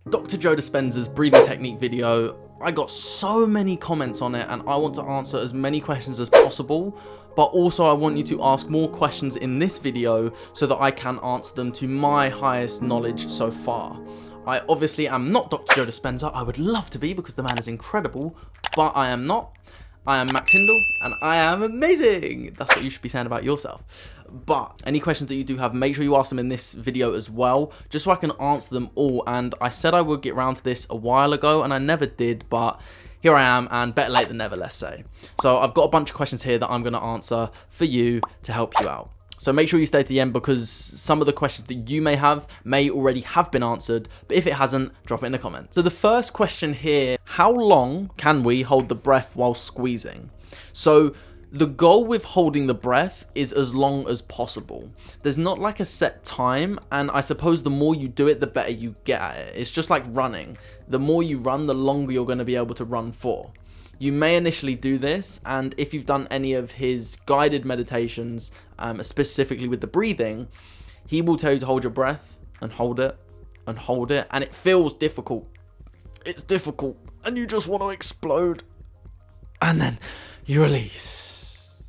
Dr. Joe Dispenza's breathing technique video, I got so many comments on it and I want to answer as many questions as possible, but also I want you to ask more questions in this video so that I can answer them to my highest knowledge so far. I obviously am not Dr. Joe Dispenza. I would love to be because the man is incredible, but I am not. I am Max Hindle and I am amazing. That's what you should be saying about yourself. But any questions that you do have, make sure you ask them in this video as well, just so I can answer them all. And I said I would get around to this a while ago and I never did, but here I am, and better late than never, let's say. So I've got a bunch of questions here that I'm going to answer for you to help you out. So make sure you stay to the end because some of the questions that you may already have been answered, but if it hasn't, drop it in the comments. So the first question here, how long can we hold the breath while squeezing? So the goal with holding the breath is as long as possible. There's not like a set time, and I suppose the more you do it, the better you get at it. It's just like running. The more you run, the longer you're going to be able to run for. You may initially do this, and if you've done any of his guided meditations, specifically with the breathing, he will tell you to hold your breath and hold it and hold it, and it feels difficult. It's difficult, and you just want to explode, and then you release.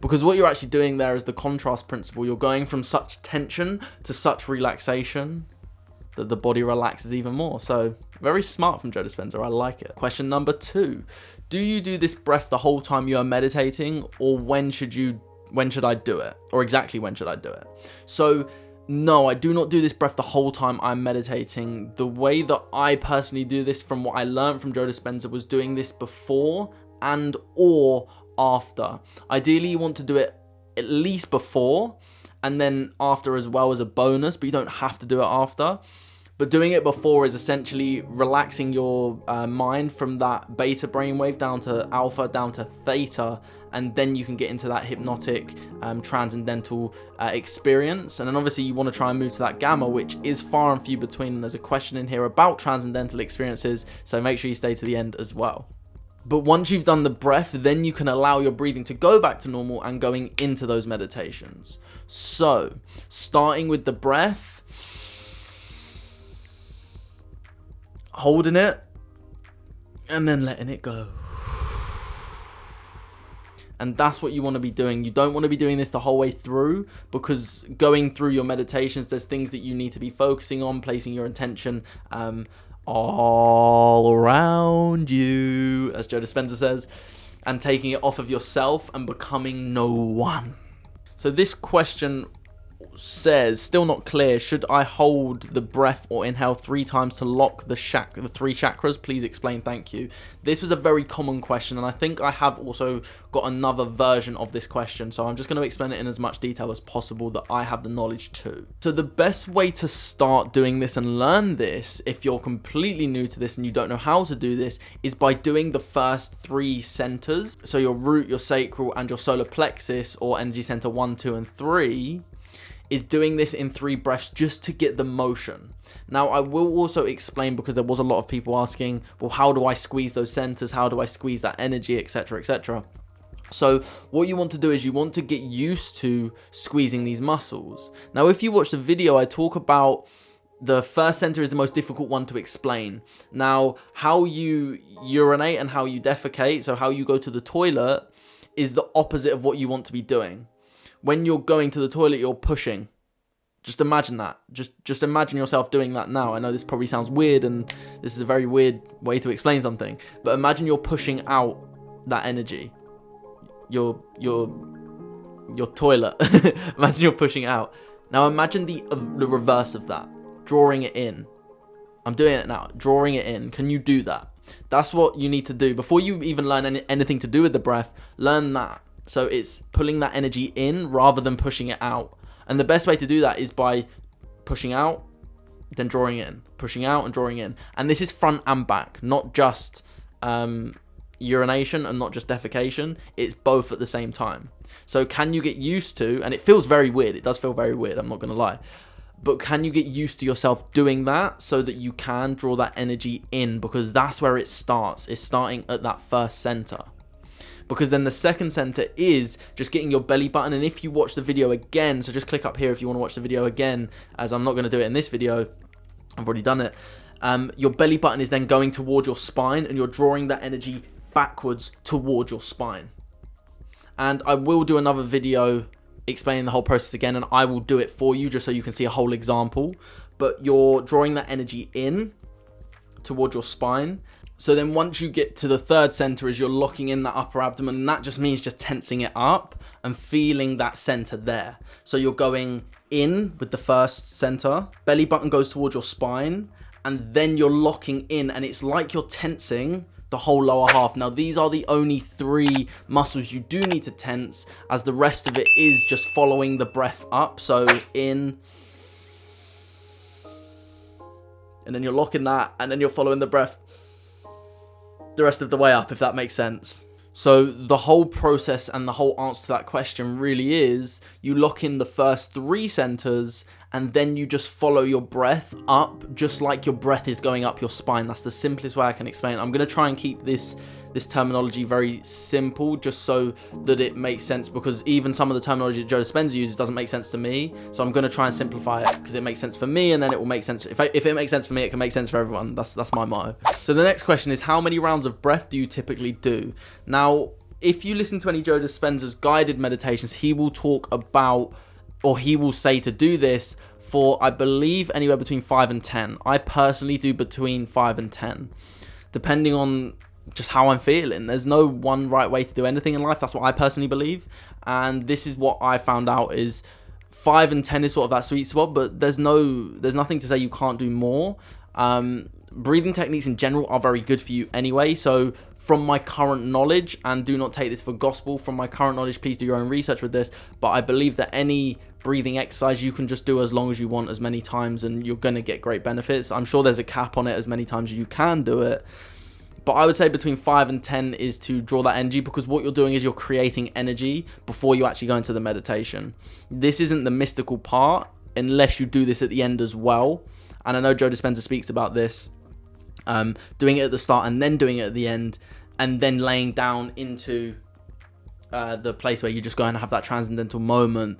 Because what you're actually doing there is the contrast principle. You're going from such tension to such relaxation that the body relaxes even more. So very smart from Joe Dispenza. I like it. Question number 2. Do you do this breath the whole time you are meditating, or when should I do it? Or exactly when should I do it? So no, I do not do this breath the whole time I'm meditating. The way that I personally do this, from what I learned from Joe Dispenza, was doing this before and or after. Ideally, you want to do it at least before and then after as well as a bonus, but you don't have to do it after. But doing it before is essentially relaxing your mind from that beta brainwave down to alpha, down to theta, and then you can get into that hypnotic transcendental experience. And then obviously you want to try and move to that gamma, which is far and few between. And there's a question in here about transcendental experiences, so make sure you stay to the end as well. But once you've done the breath, then you can allow your breathing to go back to normal and going into those meditations. So starting with the breath, holding it, and then letting it go. And that's what you want to be doing. You don't want to be doing this the whole way through, because going through your meditations, there's things that you need to be focusing on, placing your intention all around you, as Joe Dispenza says, and taking it off of yourself and becoming no one. So this question says, still not clear, should I hold the breath or inhale 3 times to lock the 3 chakras? Please explain, thank you. This was a very common question, and I think I have also got another version of this question, so I'm just going to explain it in as much detail as possible that I have the knowledge to. So the best way to start doing this and learn this, if you're completely new to this and you don't know how to do this, is by doing the first 3 centers. So your root, your sacral, and your solar plexus, or energy center 1, 2, and 3, is doing this in 3 breaths just to get the motion. Now, I will also explain, because there was a lot of people asking, well, how do I squeeze those centers? How do I squeeze that energy, etc., etc.? So what you want to do is you want to get used to squeezing these muscles. Now, if you watch the video, I talk about the first center is the most difficult one to explain. Now, how you urinate and how you defecate, so how you go to the toilet, is the opposite of what you want to be doing. When you're going to the toilet, you're pushing. Just imagine that. Just imagine yourself doing that now. I know this probably sounds weird, and this is a very weird way to explain something, but imagine you're pushing out that energy. Your toilet. Imagine you're pushing out. Now imagine the reverse of that. Drawing it in. I'm doing it now. Drawing it in. Can you do that? That's what you need to do. Before you even learn anything to do with the breath, learn that. So it's pulling that energy in rather than pushing it out. And the best way to do that is by pushing out, then drawing in. Pushing out and drawing in. And this is front and back, not just urination and not just defecation. It's both at the same time. So can you get used to, and it feels very weird. It does feel very weird, I'm not going to lie. But can you get used to yourself doing that so that you can draw that energy in? Because that's where it starts. It's starting at that first center. Because then the second center is just getting your belly button. And if you watch the video again, so just click up here if you want to watch the video again, as I'm not going to do it in this video, I've already done it. your belly button is then going towards your spine, and you're drawing that energy backwards towards your spine. And I will do another video explaining the whole process again, and I will do it for you just so you can see a whole example. But you're drawing that energy in towards your spine. So then once you get to the third center, is you're locking in that upper abdomen, and that just means just tensing it up and feeling that center there. So you're going in with the first center, belly button goes towards your spine, and then you're locking in, and it's like you're tensing the whole lower half. Now these are the only 3 muscles you do need to tense, as the rest of it is just following the breath up. So in, and then you're locking that, and then you're following the breath the rest of the way up, if that makes sense. So the whole process and the whole answer to that question really is you lock in the first 3 centers, and then you just follow your breath up, just like your breath is going up your spine. That's the simplest way I can explain it. I'm going to try and keep this terminology very simple, just so that it makes sense, because even some of the terminology that Joe Dispenza uses doesn't make sense to me. So I'm going to try and simplify it, because it makes sense for me, and then it will make sense. If it makes sense for me, it can make sense for everyone. That's my motto. So the next question is, how many rounds of breath do you typically do? Now, if you listen to any Joe Dispenza's guided meditations, he will talk about, or he will say to do this for, I believe, anywhere between 5 and 10. I personally do between 5 and 10, depending on just how I'm feeling. There's no one right way to do anything in life. That's what I personally believe. And this is what I found out is 5 and 10 is sort of that sweet spot, but there's nothing to say you can't do more. Breathing techniques in general are very good for you anyway. So from my current knowledge, and do not take this for gospel, from my current knowledge, please do your own research with this, but I believe that any breathing exercise you can just do as long as you want, as many times, and you're going to get great benefits. I'm sure there's a cap on it, as many times as you can do it. But I would say between 5 and 10 is to draw that energy, because what you're doing is you're creating energy before you actually go into the meditation. This isn't the mystical part unless you do this at the end as well. And I know Joe Dispenza speaks about this, doing it at the start and then doing it at the end, and then laying down into the place where you just go and have that transcendental moment.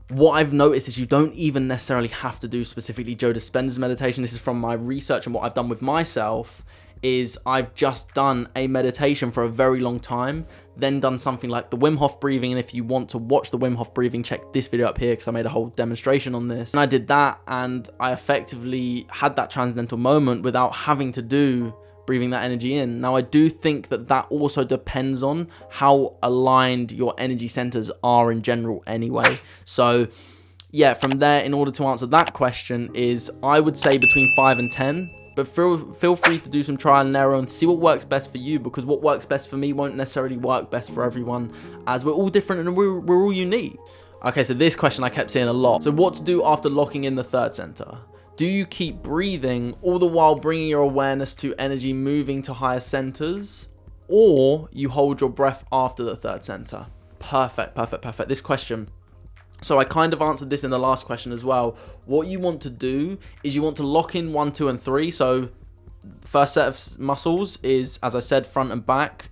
What I've noticed is you don't even necessarily have to do specifically Joe Dispenza's meditation. This is from my research and what I've done with myself. Is I've just done a meditation for a very long time, then done something like the Wim Hof breathing. And if you want to watch the Wim Hof breathing, check this video up here, because I made a whole demonstration on this. And I did that, and I effectively had that transcendental moment without having to do breathing that energy in. Now, I do think that that also depends on how aligned your energy centers are in general anyway. So yeah, from there, in order to answer that question, is I would say between 5 and 10. But feel free to do some trial and error and see what works best for you, because what works best for me won't necessarily work best for everyone, as we're all different and we're all unique. Okay, so this question I kept seeing a lot. So what to do after locking in the third center? Do you keep breathing all the while bringing your awareness to energy moving to higher centers, or you hold your breath after the third center? Perfect. This question, so I kind of answered this in the last question as well. What you want to do is you want to lock in 1, 2, and 3. So first set of muscles is, as I said, front and back,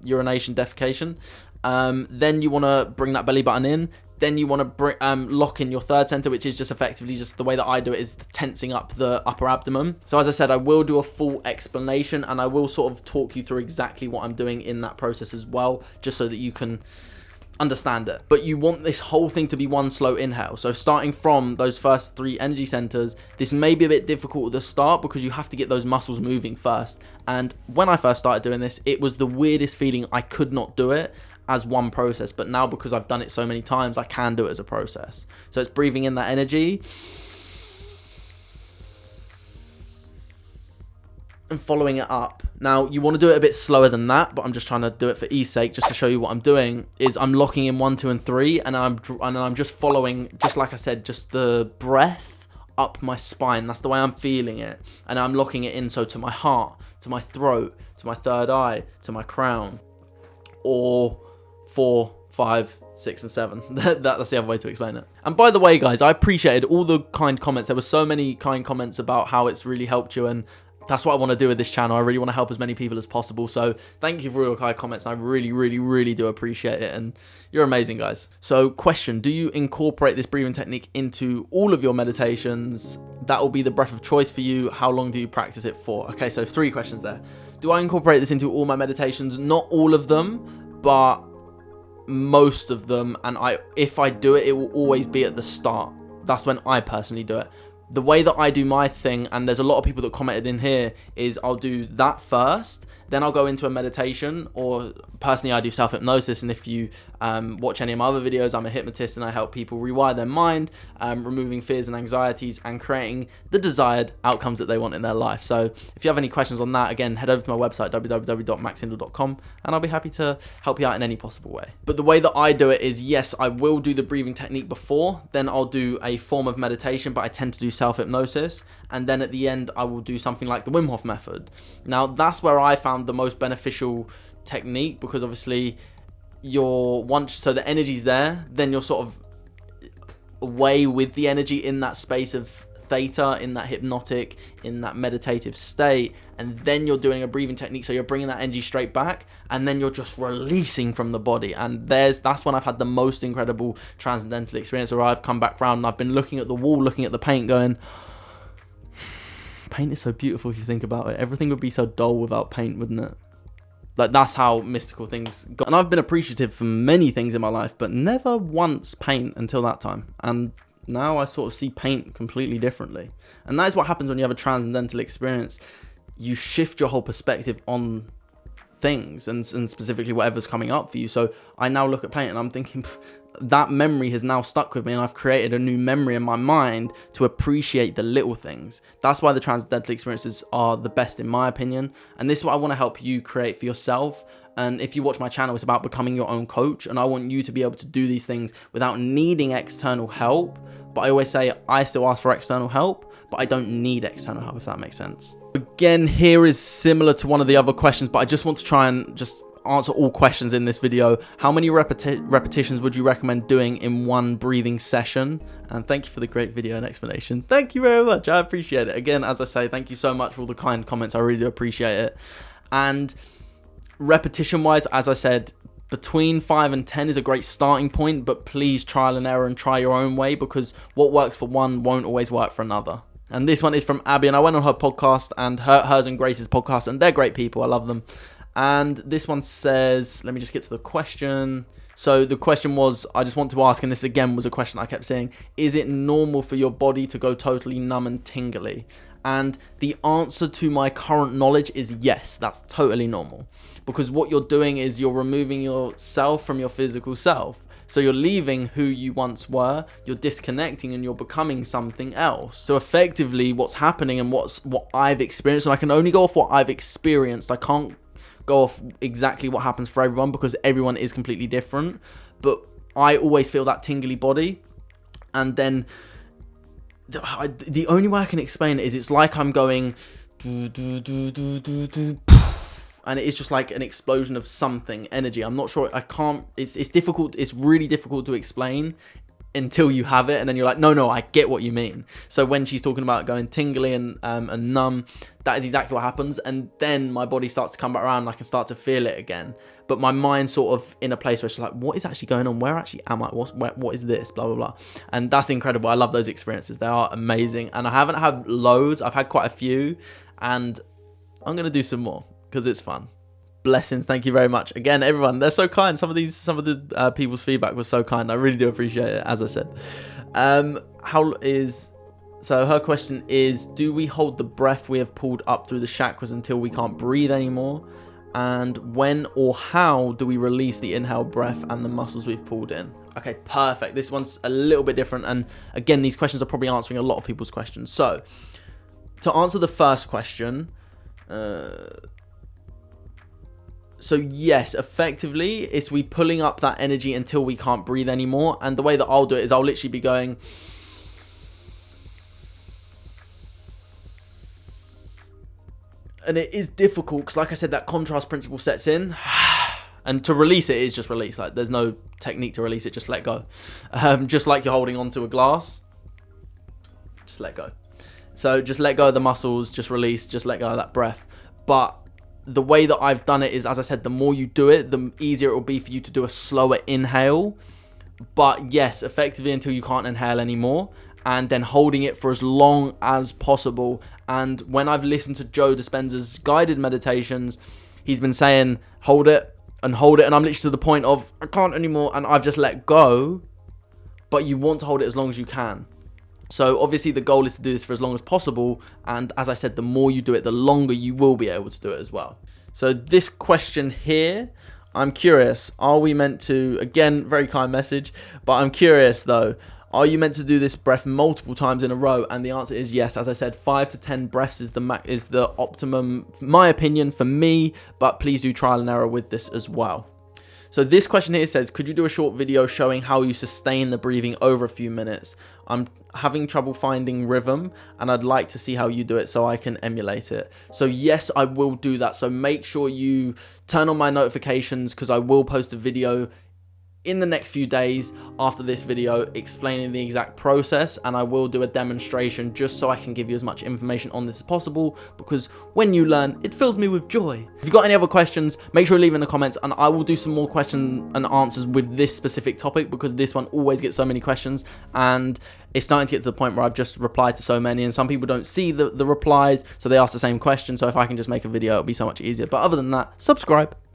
urination, defecation. Then you want to bring that belly button in. Then you want to lock in your third center, which is just effectively just the way that I do it, is tensing up the upper abdomen. So as I said, I will do a full explanation, and I will sort of talk you through exactly what I'm doing in that process as well, just so that you can understand it. But you want this whole thing to be one slow inhale. So starting from those first 3 energy centers, this may be a bit difficult at the start because you have to get those muscles moving first. And when I first started doing this, it was the weirdest feeling. I could not do it as one process, but now because I've done it so many times, I can do it as a process. So it's breathing in that energy and following it up. Now, you want to do it a bit slower than that, but I'm just trying to do it for ease sake, just to show you what I'm doing. Is I'm locking in 1, 2, and 3, and I'm just following, just like I said, just the breath up my spine. That's the way I'm feeling it, and I'm locking it in, so to my heart, to my throat, to my third eye, to my crown, or 4, 5, 6, and 7. That's the other way to explain it. And by the way, guys, I appreciated all the kind comments. There were so many kind comments about how it's really helped you, and that's what I want to do with this channel. I really want to help as many people as possible. So thank you for all your kind comments. I really, really, really do appreciate it. And you're amazing, guys. So question, do you incorporate this breathing technique into all of your meditations? That will be the breath of choice for you. How long do you practice it for? Okay, so 3 questions there. Do I incorporate this into all my meditations? Not all of them, but most of them. And if I do it, it will always be at the start. That's when I personally do it. The way that I do my thing, and there's a lot of people that commented in here, is I'll do that first, then I'll go into a meditation, or personally I do self-hypnosis. And if you watch any of my other videos, I'm a hypnotist and I help people rewire their mind, removing fears and anxieties and creating the desired outcomes that they want in their life. So if you have any questions on that, again, head over to my website, www.maxhindle.com, and I'll be happy to help you out in any possible way. But the way that I do it is, yes, I will do the breathing technique before, then I'll do a form of meditation, but I tend to do self-hypnosis, and then at the end I will do something like the Wim Hof method. Now that's where I found the most beneficial technique, because obviously so the energy's there, then you're sort of away with the energy in that space of theta, in that hypnotic, in that meditative state, and then you're doing a breathing technique, so you're bringing that energy straight back, and then you're just releasing from the body. And that's when I've had the most incredible transcendental experience, where I've come back around and I've been looking at the wall, looking at the paint, going, paint is so beautiful if you think about it. Everything would be so dull without paint, wouldn't it? Like, that's how mystical things go. And I've been appreciative for many things in my life, but never once paint until that time. And now I sort of see paint completely differently. And that is what happens when you have a transcendental experience. You shift your whole perspective on things, and specifically whatever's coming up for you. So I now look at paint and I'm thinking, that memory has now stuck with me, and I've created a new memory in my mind to appreciate the little things. That's why the transcendental experiences are the best in my opinion, and this is what I want to help you create for yourself. And if you watch my channel, it's about becoming your own coach, and I want you to be able to do these things without needing external help. But I always say I still ask for external help, but I don't need external help, if that makes sense. Again, here is similar to one of the other questions, but I just want to try and just answer all questions in this video. How many repetitions would you recommend doing in one breathing session? And thank you for the great video and explanation. Thank you very much. I appreciate it. Again, as I say, thank you so much for all the kind comments. I really do appreciate it. And repetition wise, as I said, between 5 and 10 is a great starting point, but please trial and error and try your own way, because what works for one won't always work for another. And this one is from Abby, and I went on her podcast, and hers and Grace's podcast, and they're great people. I love them. And this one says, let me just get to the question. So the question was, I just want to ask, and this again was a question I kept saying, is it normal for your body to go totally numb and tingly? And the answer to my current knowledge is yes, that's totally normal. Because what you're doing is you're removing yourself from your physical self. So you're leaving who you once were, you're disconnecting, and you're becoming something else. So effectively what's happening, and what I've experienced, and I can only go off what I've experienced, I can't go off exactly what happens for everyone, because everyone is completely different, but I always feel that tingly body. And then the only way I can explain it is it's like I'm going do, do, do, do, do, do, and it's just like an explosion of something, energy. I'm not sure, I can't, it's difficult, it's really difficult to explain until you have it, and then you're like, no, I get what you mean. So when she's talking about going tingly and numb, that is exactly what happens. And then my body starts to come back around, and I can start to feel it again. But my mind's sort of in a place where it's like, what is actually going on? Where actually am I? What is this? Blah, blah, blah. And that's incredible. I love those experiences. They are amazing. And I haven't had loads. I've had quite a few, and I'm going to do some more because it's fun. Blessings. Thank you very much. Again, everyone, they're so kind. Some of the people's feedback was so kind. I really do appreciate it, as I said. So her question is, do we hold the breath we have pulled up through the chakras until we can't breathe anymore? And when or how do we release the inhale breath and the muscles we've pulled in? Okay, perfect. This one's a little bit different. And again, these questions are probably answering a lot of people's questions. So to answer the first question, so yes, effectively, it's we pulling up that energy until we can't breathe anymore. And the way that I'll do it is I'll literally be going, and it is difficult because, like I said, that contrast principle sets in. And to release it is just release. Like, there's no technique to release it, just let go. Just like you're holding onto a glass, just let go. So just let go of the muscles, just release, just let go of that breath. But the way that I've done it is, as I said, the more you do it, the easier it will be for you to do a slower inhale. But yes, effectively until you can't inhale anymore, and then holding it for as long as possible. And when I've listened to Joe Dispenza's guided meditations, he's been saying hold it, and I'm literally to the point of I can't anymore, and I've just let go. But you want to hold it as long as you can. So obviously the goal is to do this for as long as possible, and as I said, the more you do it, the longer you will be able to do it as well. So this question here, I'm curious, are we meant to, again, very kind message, but I'm curious though, are you meant to do this breath multiple times in a row? And the answer is yes. As I said, 5 to 10 breaths is the optimum, my opinion, for me, but please do trial and error with this as well. So this question here says, could you do a short video showing how you sustain the breathing over a few minutes? I'm having trouble finding rhythm, and I'd like to see how you do it so I can emulate it. So yes, I will do that. So make sure you turn on my notifications, because I will post a video in the next few days after this video explaining the exact process, and I will do a demonstration just so I can give you as much information on this as possible, because when you learn, it fills me with joy. If you've got any other questions, make sure you leave in the comments, and I will do some more question and answers with this specific topic, because this one always gets so many questions, and it's starting to get to the point where I've just replied to so many, and some people don't see the replies, so they ask the same question. So if I can just make a video, it'll be so much easier. But other than that, subscribe.